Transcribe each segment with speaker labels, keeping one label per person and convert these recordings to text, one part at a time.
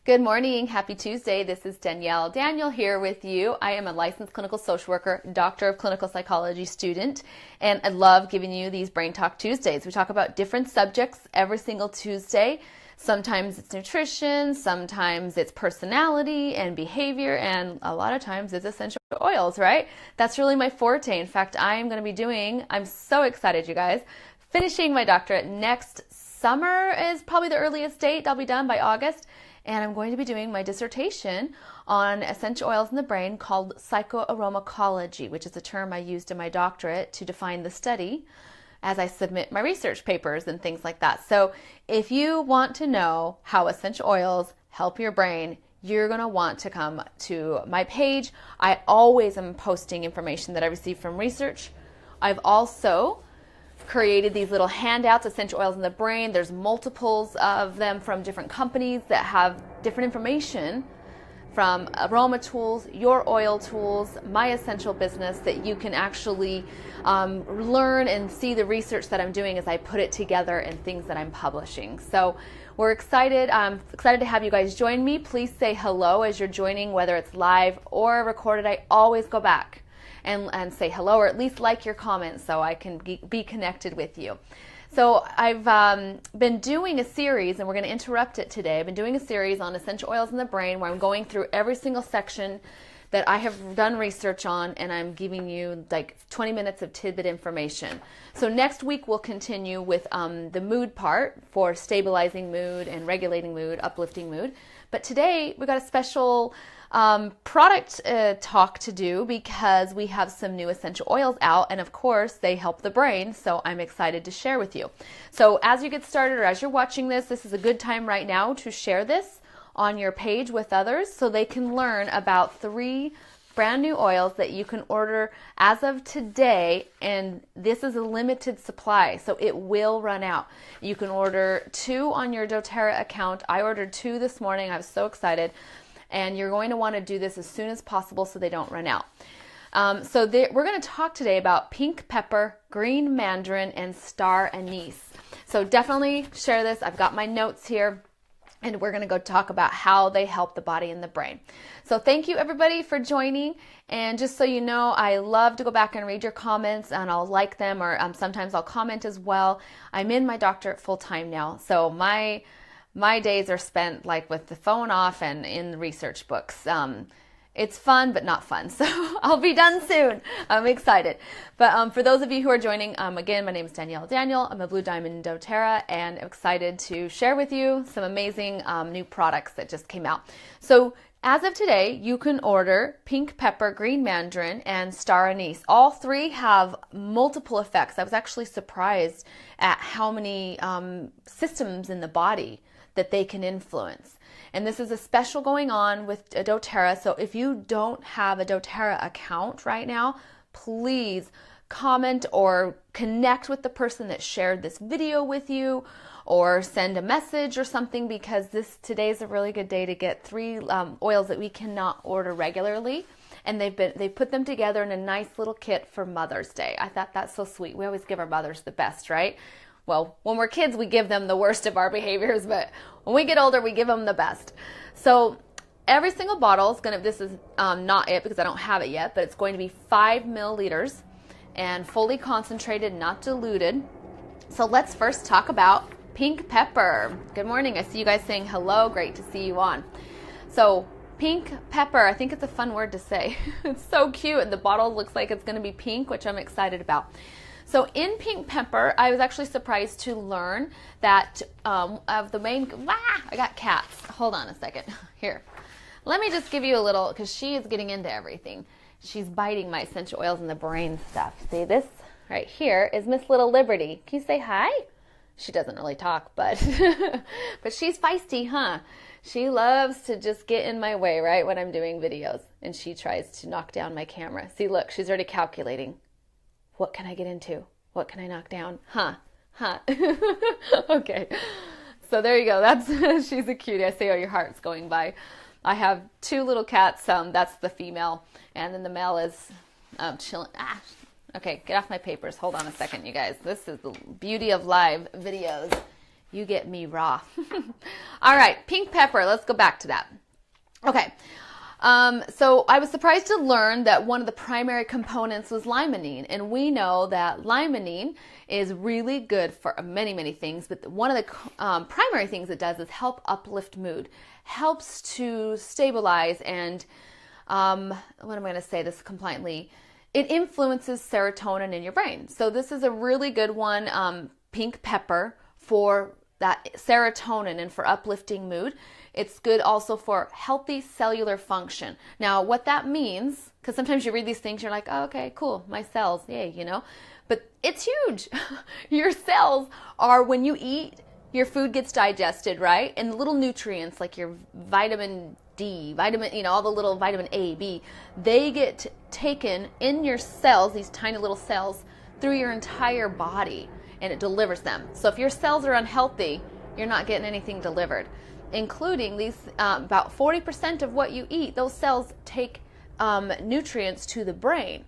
Speaker 1: Good morning. Happy Tuesday. This is Danielle here with you. I am a licensed clinical social worker, doctor of clinical psychology student, and I love giving you these Brain Talk Tuesdays. We talk about different subjects every single Tuesday. Sometimes it's nutrition, sometimes it's personality and behavior, and a lot of times it's essential oils, right? That's really my forte. In fact, I'm so excited, you guys, finishing my doctorate next summer is probably the earliest date. I'll be done by August. And I'm going to be doing my dissertation on essential oils in the brain called psychoaromacology, which is a term I used in my doctorate to define the study as I submit my research papers and things like that. So if you want to know how essential oils help your brain, you're going to want to come to my page. I always am posting information that I receive from research. I've also created these little handouts, essential oils in the brain. There's multiples of them from different companies that have different information from aroma tools, your oil tools, my essential business that you can actually learn and see the research that I'm doing as I put it together and things that I'm publishing. So we're excited. I'm excited to have you guys join me. Please say hello as you're joining, whether it's live or recorded. I always go back and say hello, or at least like your comments so I can be connected with you. So I've been doing a series, and we're going to interrupt it today. I've been doing a series on essential oils in the brain where I'm going through every single section that I have done research on, and I'm giving you like 20 minutes of tidbit information. So next week we'll continue with the mood part for stabilizing mood and regulating mood, uplifting mood. But today we got a special product talk to do because we have some new essential oils out, and of course they help the brain, so I'm excited to share with you. So as you get started, or as you're watching this is a good time right now to share this on your page with others so they can learn about 3 brand new oils that you can order as of today, and this is a limited supply, so it will run out. You can order 2 on your doTERRA account. I ordered 2 this morning. I was so excited. And you're going to want to do this as soon as possible so they don't run out. We're going to talk today about pink pepper, green mandarin, and star anise. So definitely share this. I've got my notes here, and we're going to go talk about how they help the body and the brain. So thank you everybody for joining. And just so you know, I love to go back and read your comments, and I'll like them, or sometimes I'll comment as well. I'm in my doctorate full time now, so my days are spent like with the phone off and in the research books. It's fun, but not fun. So I'll be done soon. I'm excited. But for those of you who are joining, again, my name is Danielle. I'm a Blue Diamond in doTERRA, and I'm excited to share with you some amazing new products that just came out. So as of today, you can order pink pepper, green mandarin, and star anise. All 3 have multiple effects. I was actually surprised at how many systems in the body that they can influence. And this is a special going on with doTERRA. So if you don't have a doTERRA account right now, please comment or connect with the person that shared this video with you, or send a message or something, because today is a really good day to get 3 oils that we cannot order regularly. And they put them together in a nice little kit for Mother's Day. I thought that's so sweet. We always give our mothers the best, right? Well, when we're kids, we give them the worst of our behaviors, but when we get older, we give them the best. So every single bottle is this is not it because I don't have it yet, but it's going to be 5 milliliters and fully concentrated, not diluted. So let's first talk about pink pepper. Good morning. I see you guys saying hello. Great to see you on. So pink pepper, I think it's a fun word to say. It's so cute, and the bottle looks like it's going to be pink, which I'm excited about. So in pink pepper, I was actually surprised to learn that of the main, I got cats. Hold on a second. Here, let me just give you a little, because she is getting into everything. She's biting my essential oils in the brain stuff. See, this right here is Miss Little Liberty. Can you say hi? She doesn't really talk, but but she's feisty, huh? She loves to just get in my way, right, when I'm doing videos, and she tries to knock down my camera. See, look, she's already calculating. What can I get into? What can I knock down? Huh. Okay. So there you go. That's she's a cutie. I see all your hearts going by. I have 2 little cats. That's the female, and then the male is chilling. Okay, get off my papers. Hold on a second, you guys. This is the beauty of live videos. You get me raw. All right, pink pepper. Let's go back to that. Okay. So I was surprised to learn that one of the primary components was limonene. And we know that limonene is really good for many, many things. But one of the primary things it does is help uplift mood, helps to stabilize and, what am I going to say this compliantly? It influences serotonin in your brain. So this is a really good one, pink pepper, for that serotonin and for uplifting mood. It's good also for healthy cellular function. Now, what that means, because sometimes you read these things, you're like, oh, okay, cool, my cells, yay, you know. But it's huge. Your cells are, when you eat, your food gets digested, right? And little nutrients like your vitamin D, all the little vitamin A, B, they get taken in your cells, these tiny little cells, through your entire body, and it delivers them. So if your cells are unhealthy, you're not getting anything delivered, including these about 40% of what you eat. Those cells take nutrients to the brain.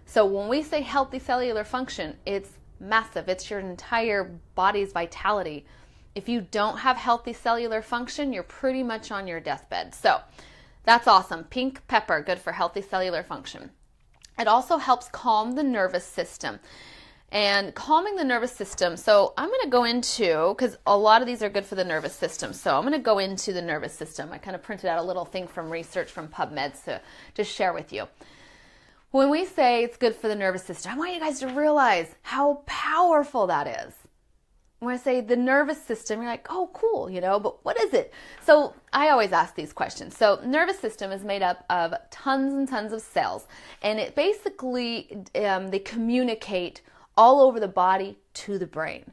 Speaker 1: So when we say healthy cellular function, it's massive. It's your entire body's vitality. If you don't have healthy cellular function, you're pretty much on your deathbed. So that's awesome. Pink pepper, good for healthy cellular function. It also helps calm the nervous system. And calming the nervous system, so I'm going to go into, because a lot of these are good for the nervous system, so I'm going to go into the nervous system. I kind of printed out a little thing from research from PubMed to share with you. When we say it's good for the nervous system, I want you guys to realize how powerful that is. When I say the nervous system, you're like, oh, cool, but what is it? So I always ask these questions. So nervous system is made up of tons and tons of cells, and it basically, they communicate all over the body to the brain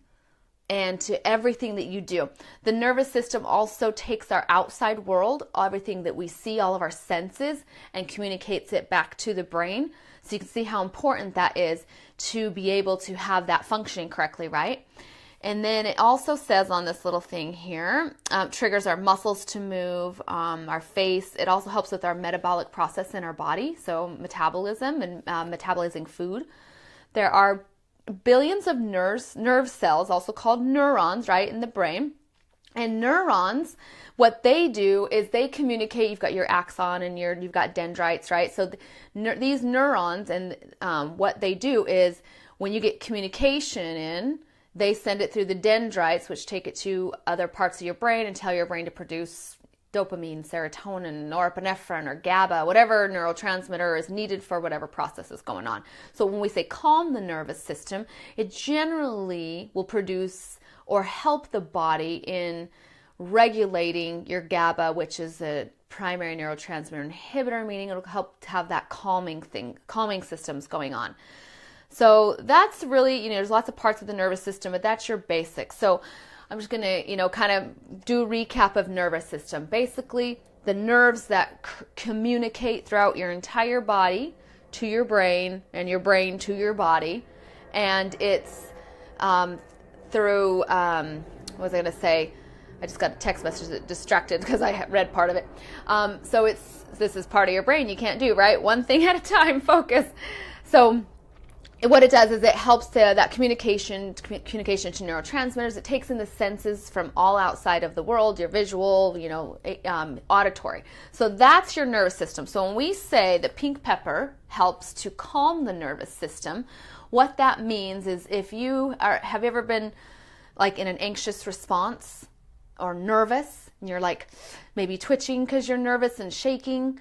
Speaker 1: and to everything that you do. The nervous system also takes our outside world, everything that we see, all of our senses, and communicates it back to the brain. So you can see how important that is to be able to have that functioning correctly, right? And then it also says on this little thing here, triggers our muscles to move, our face. It also helps with our metabolic process in our body, so metabolism and metabolizing food. There are billions of nerve cells, also called neurons, right, in the brain. And neurons, what they do is they communicate. You've got your axon and you've got dendrites, right? So these neurons, and what they do is when you get communication in, they send it through the dendrites, which take it to other parts of your brain and tell your brain to produce dopamine, serotonin, norepinephrine, or GABA, whatever neurotransmitter is needed for whatever process is going on. So when we say calm the nervous system, it generally will produce or help the body in regulating your GABA, which is a primary neurotransmitter inhibitor, meaning it'll help to have that calming systems going on. So that's really, there's lots of parts of the nervous system, but that's your basics. So I'm just going to, kind of do a recap of nervous system. Basically, the nerves that communicate throughout your entire body to your brain and your brain to your body. And it's through, what was I going to say? I just got a text message that distracted because I read part of it. So this is part of your brain you can't do, right? One thing at a time, focus. So what it does is it helps that communication to neurotransmitters. It takes in the senses from all outside of the world, your visual, auditory. So that's your nervous system. So when we say that pink pepper helps to calm the nervous system, what that means is have you ever been like in an anxious response or nervous, and you're like maybe twitching because you're nervous and shaking?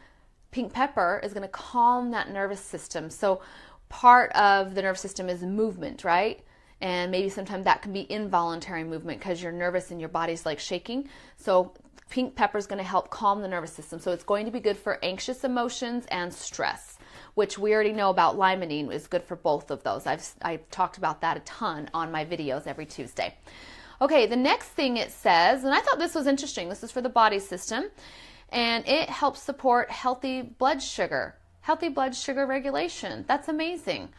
Speaker 1: Pink pepper is going to calm that nervous system. So part of the nervous system is movement, right? And maybe sometimes that can be involuntary movement because you're nervous and your body's like shaking. So pink pepper is going to help calm the nervous system. So it's going to be good for anxious emotions and stress, which we already know about limonene is good for both of those. I've talked about that a ton on my videos every Tuesday. Okay, the next thing it says, and I thought this was interesting. This is for the body system, and it helps support healthy blood sugar regulation. That's amazing.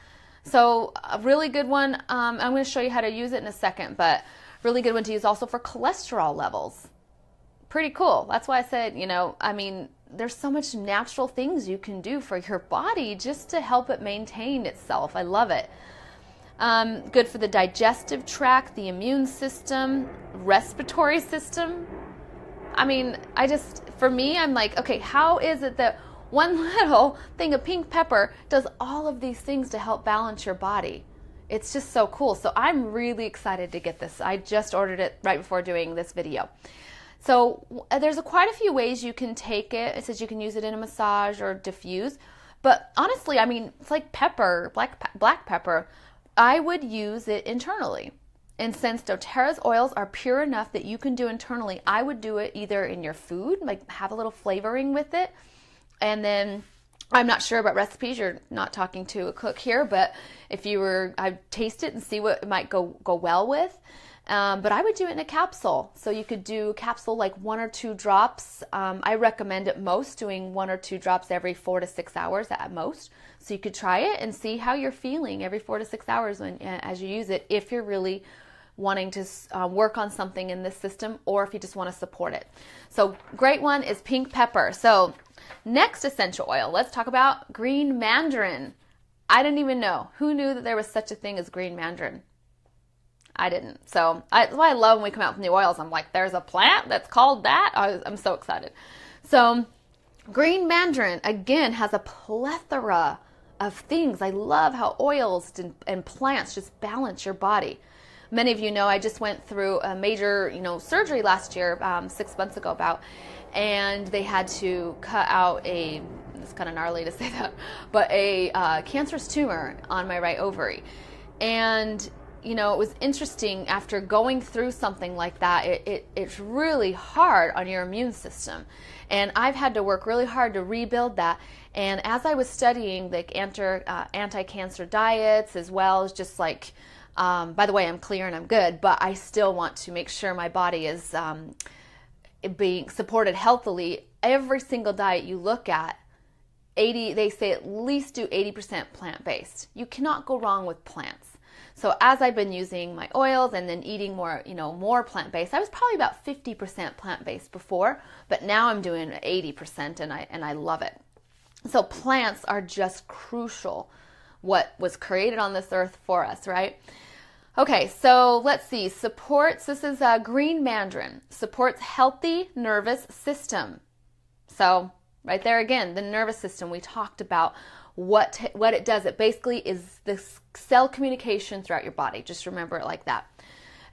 Speaker 1: So a really good one. I'm going to show you how to use it in a second, but really good one to use also for cholesterol levels. Pretty cool. That's why I said, there's so much natural things you can do for your body just to help it maintain itself. I love it. Good for the digestive tract, the immune system, respiratory system. I mean, for me, I'm like, okay, how is it that one little thing of pink pepper does all of these things to help balance your body? It's just so cool. So I'm really excited to get this. I just ordered it right before doing this video. So there's quite a few ways you can take it. It says you can use it in a massage or diffuse. But honestly, I mean, it's like pepper, black pepper. I would use it internally. And since doTERRA's oils are pure enough that you can do internally, I would do it either in your food, like have a little flavoring with it. And then I'm not sure about recipes. You're not talking to a cook here, but if you were, I'd taste it and see what it might go well with. But I would do it in a capsule. So you could do a capsule like 1 or 2 drops. I recommend at most doing 1 or 2 drops every 4 to 6 hours at most. So you could try it and see how you're feeling every 4 to 6 hours as you use it, if you're really wanting to work on something in this system, or if you just want to support it. So great one is pink pepper. So next essential oil, let's talk about green mandarin. I didn't even know. Who knew that there was such a thing as green mandarin? I didn't. So that's why I love when we come out with new oils. I'm like, there's a plant that's called that. I'm so excited. So green mandarin, again, has a plethora of things. I love how oils and plants just balance your body. Many of you know I just went through a major, surgery last year, 6 months ago and they had to cut out it's kind of gnarly to say that, but a cancerous tumor on my right ovary. And, it was interesting after going through something like that, it's really hard on your immune system. And I've had to work really hard to rebuild that. And as I was studying the anti-cancer diets, as well as just like, by the way, I'm clear and I'm good, but I still want to make sure my body is being supported healthily. Every single diet you look at, they say at least do 80% plant-based. You cannot go wrong with plants. So as I've been using my oils and then eating more plant-based, I was probably about 50% plant-based before, but now I'm doing 80% and I love it. So plants are just crucial. What was created on this earth for us, right? Okay, so let's see. This is green mandarin. Supports healthy nervous system. So right there again, the nervous system, we talked about what it does. It basically is the cell communication throughout your body. Just remember it like that.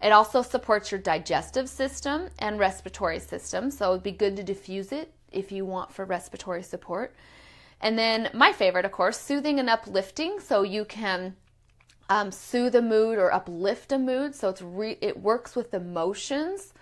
Speaker 1: It also supports your digestive system and respiratory system. So it'd be good to diffuse it if you want for respiratory support. And then my favorite, of course, soothing and uplifting. So you can soothe a mood or uplift a mood. So it works with emotions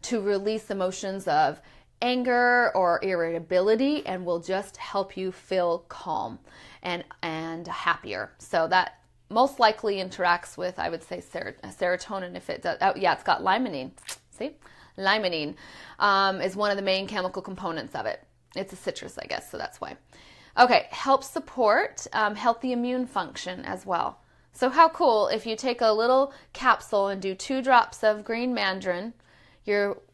Speaker 1: to release emotions of anger or irritability, and will just help you feel calm and happier. So that most likely interacts with, I would say, serotonin. If it does, it's got limonene. See, limonene is one of the main chemical components of it. It's a citrus, I guess, so that's why. Okay, helps support healthy immune function as well. So how cool if you take a little capsule and do 2 drops of green mandarin.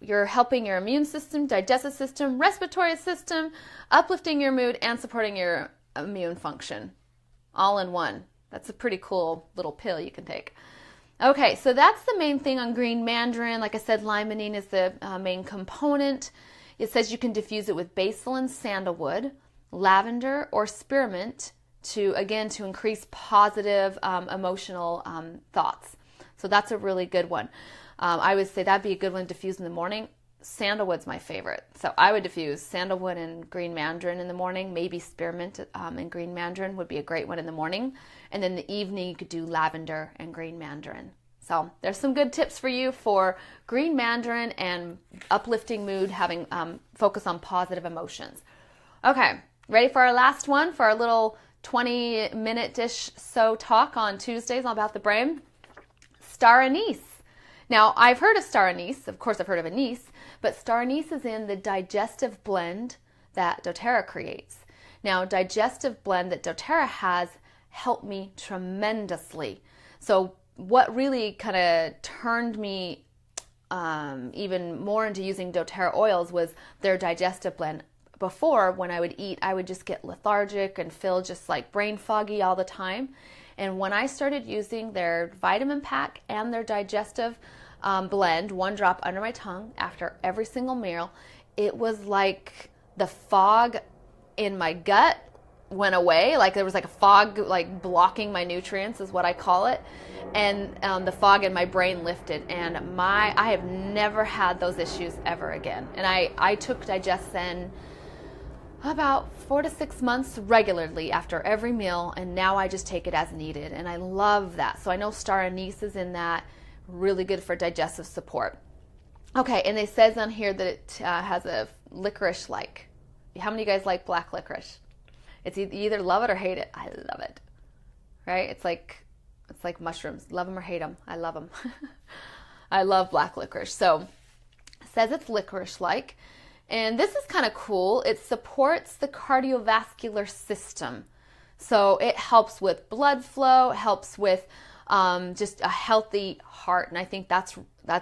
Speaker 1: You're helping your immune system, digestive system, respiratory system, uplifting your mood, and supporting your immune function all in one. That's a pretty cool little pill you can take. Okay, so that's the main thing on green mandarin. Like I said, limonene is the main component. It says you can diffuse it with basil and sandalwood, lavender, or spearmint to increase positive emotional thoughts. So that's a really good one. I would say that'd be a good one to diffuse in the morning. Sandalwood's my favorite. So I would diffuse sandalwood and green mandarin in the morning. Maybe spearmint and green mandarin would be a great one in the morning. And then in the evening, you could do lavender and green mandarin. So there's some good tips for you for green mandarin and uplifting mood, having focus on positive emotions. Okay, ready for our last one, for our little 20-minute-ish so talk on Tuesdays about the brain? Star Anise. Now, I've heard of Star Anise. Of course, I've heard of anise, but Star Anise is in the digestive blend that doTERRA creates. Now, digestive blend that doTERRA has helped me tremendously. So what really kind of turned me even more into using doTERRA oils was their digestive blend. Before, when I would eat, I would just get lethargic and feel just like brain foggy all the time. And when I started using their vitamin pack and their digestive blend, 1 drop under my tongue after every single meal, it was like the fog in my gut went away. Like there was like a fog like blocking my nutrients is what I call it. And the fog in my brain lifted, and I have never had those issues ever again. And I took DigestZen about 4 to 6 months regularly after every meal, and now I just take it as needed, and I love that. So I know Star Anise is in that, really good for digestive support. Okay, and it says on here that it has a licorice-like. How many of you guys like black licorice? It's you either love it or hate it. I love it, right? It's like mushrooms. Love them or hate them. I love them. I love black licorice. So it says it's licorice-like. And this is kind of cool. It supports the cardiovascular system. So it helps with blood flow, helps with just a healthy heart. And I think that's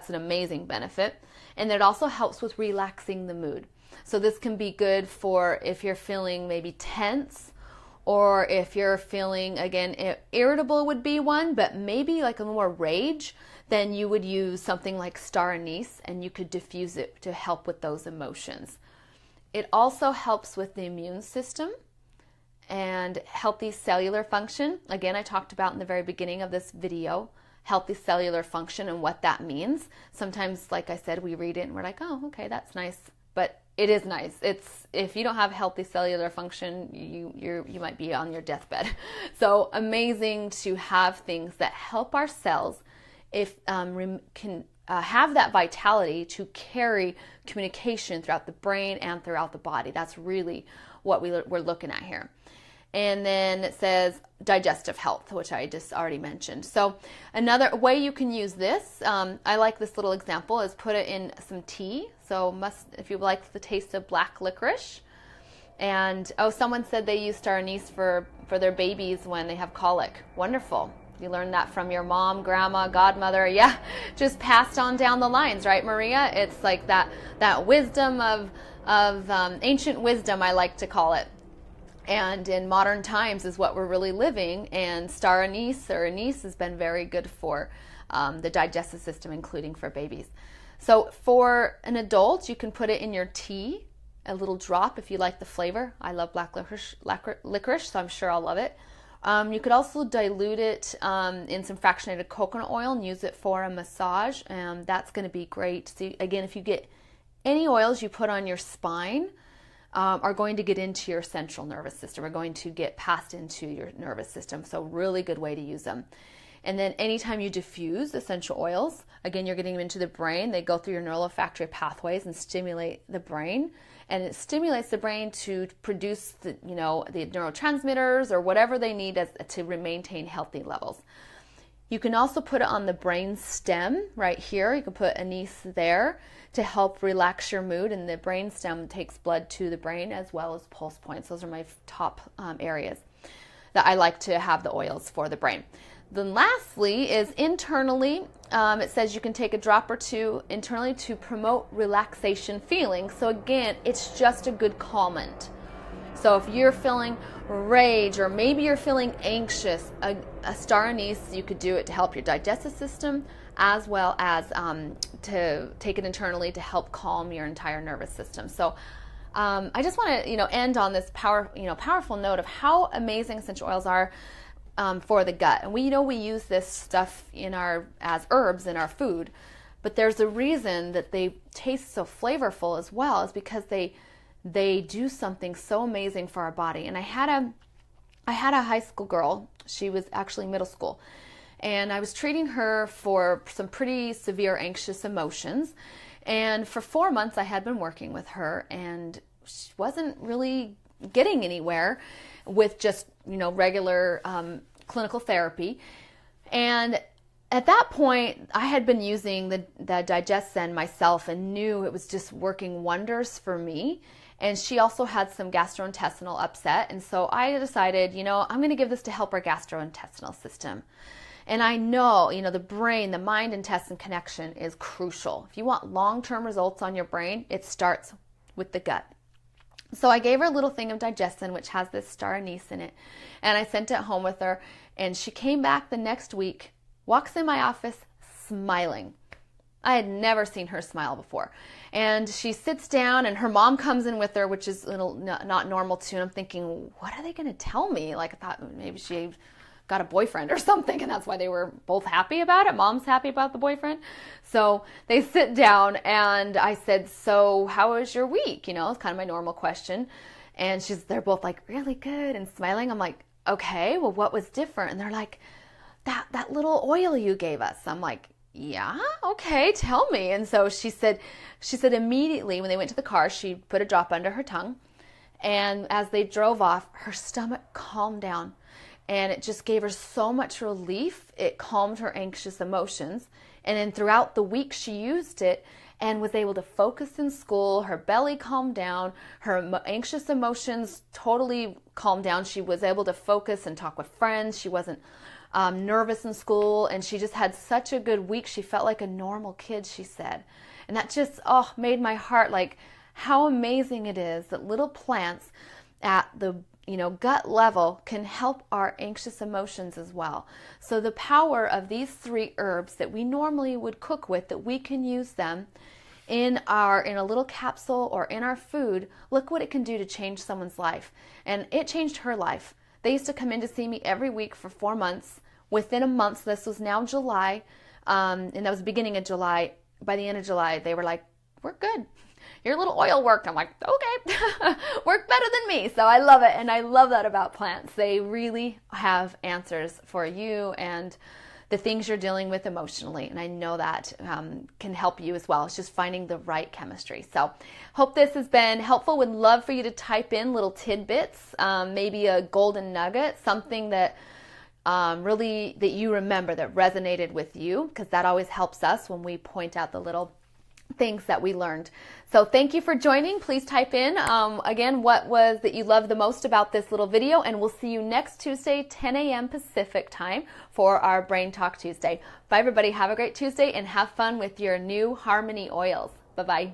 Speaker 1: an amazing benefit. And it also helps with relaxing the mood. So this can be good for if you're feeling maybe tense, or if you're feeling, again, irritable would be one, but maybe like a more rage, then you would use something like Star Anise, and you could diffuse it to help with those emotions. It also helps with the immune system and healthy cellular function. Again, I talked about in the very beginning of this video, healthy cellular function and what that means. Sometimes, like I said, we read it and we're like, oh, okay, that's nice. But it is nice. It's if you don't have healthy cellular function, you might be on your deathbed. So amazing to have things that help our cells can have that vitality to carry communication throughout the brain and throughout the body. That's really what we're looking at here. And then it says digestive health, which I just already mentioned. So another way you can use this, I like this little example, is put it in some tea. So if you like the taste of black licorice. And someone said they use Star Anise for their babies when they have colic. Wonderful. You learned that from your mom, grandma, godmother. Yeah, just passed on down the lines, right, Maria? It's like that wisdom of ancient wisdom, I like to call it. And in modern times is what we're really living. And Star Anise or Anise has been very good for the digestive system, including for babies. So for an adult, you can put it in your tea, a little drop if you like the flavor. I love black licorice, so I'm sure I'll love it. You could also dilute it in some fractionated coconut oil and use it for a massage. That's going to be great. So again, if you get any oils you put on your spine, are going to get into your central nervous system, are going to get passed into your nervous system. So really good way to use them. And then anytime you diffuse essential oils, again, you're getting them into the brain. They go through your neuroolfactory pathways and stimulate the brain. And it stimulates the brain to produce the neurotransmitters or whatever they need to maintain healthy levels. You can also put it on the brain stem right here. You can put anise there to help relax your mood, and the brain stem takes blood to the brain as well as pulse points. Those are my top areas that I like to have the oils for the brain. Then lastly is internally. It says you can take a drop or two internally to promote relaxation feelings. So again, it's just a good calmant. So if you're feeling rage or maybe you're feeling anxious, a Star Anise, you could do it to help your digestive system as well as to take it internally to help calm your entire nervous system. So I just want to end on this powerful note of how amazing essential oils are for the gut. And we use this stuff as herbs in our food, but there's a reason that they taste so flavorful as well, is because they do something so amazing for our body. And I had a high school girl. She was actually middle school, and I was treating her for some pretty severe anxious emotions. And for 4 months I had been working with her, and she wasn't really getting anywhere with just regular clinical therapy. And at that point, I had been using the DigestZen myself and knew it was just working wonders for me. And she also had some gastrointestinal upset. And so I decided, I'm going to give this to help our gastrointestinal system. And I know, the brain, the mind-intestine connection is crucial. If you want long-term results on your brain, it starts with the gut. So I gave her a little thing of DigestZen, which has this Star Anise in it, and I sent it home with her. And she came back the next week, walks in my office smiling. I had never seen her smile before. And she sits down and her mom comes in with her, which is a little not normal too. And I'm thinking, what are they going to tell me? Like, I thought maybe she got a boyfriend or something, and that's why they were both happy about it. Mom's happy about the boyfriend. So they sit down and I said, so how was your week? You know, it's kind of my normal question. And they're both like, really good and smiling. I'm like, okay, well, what was different? And they're like, that little oil you gave us. I'm like, yeah, okay, tell me. And so she said immediately when they went to the car, she put a drop under her tongue. And as they drove off, her stomach calmed down. And it just gave her so much relief. It calmed her anxious emotions. And then throughout the week, she used it and was able to focus in school. Her belly calmed down. Her anxious emotions totally calmed down. She was able to focus and talk with friends. She wasn't nervous in school, and she just had such a good week. She felt like a normal kid, she said. And that just, made my heart like how amazing it is that little plants at the gut level can help our anxious emotions as well. So the power of these 3 herbs that we normally would cook with, that we can use them in a little capsule or in our food, look what it can do to change someone's life. And it changed her life. They used to come in to see me every week for 4 months. Within a month, this was now July, and that was the beginning of July. By the end of July, they were like, we're good. Your little oil worked. I'm like, okay, worked better than me. So I love it, and I love that about plants. They really have answers for you and the things you're dealing with emotionally, and I know that can help you as well. It's just finding the right chemistry. So hope this has been helpful. Would love for you to type in little tidbits, maybe a golden nugget, something that really that you remember that resonated with you, because that always helps us when we point out the little things that we learned. So thank you for joining. Please type in again what was that you loved the most about this little video, and we'll see you next Tuesday, 10 a.m. Pacific time for our Brain Talk Tuesday. Bye everybody. Have a great Tuesday and have fun with your new Harmony oils. Bye-bye.